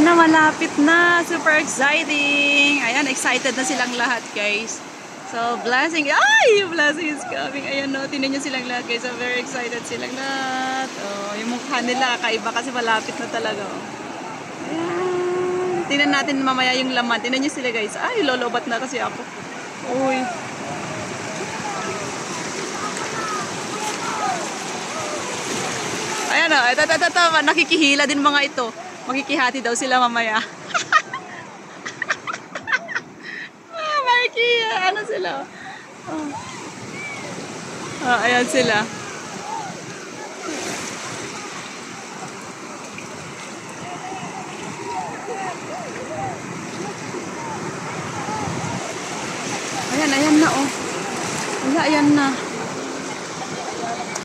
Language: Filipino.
na, malapit na. Super exciting. Ayan, excited na silang lahat, guys. So, blessing. Ay! Blessing is coming. Ayan, no. Tinan nyo silang lahat, guys. So, very excited silang lahat. Oh, yung mukha nila, kaiba kasi malapit na talaga. Oh. Ayan. Tinan natin mamaya yung laman. Tinan nyo sila, guys. Ay, lolobat na kasi ako. Uy. Ayan, oh. Ito. Nakikihila din mga ito. Magkikihati daw sila mamaya. Ano sila? Oh. Ayan sila. Ayan na oh. Ayan na.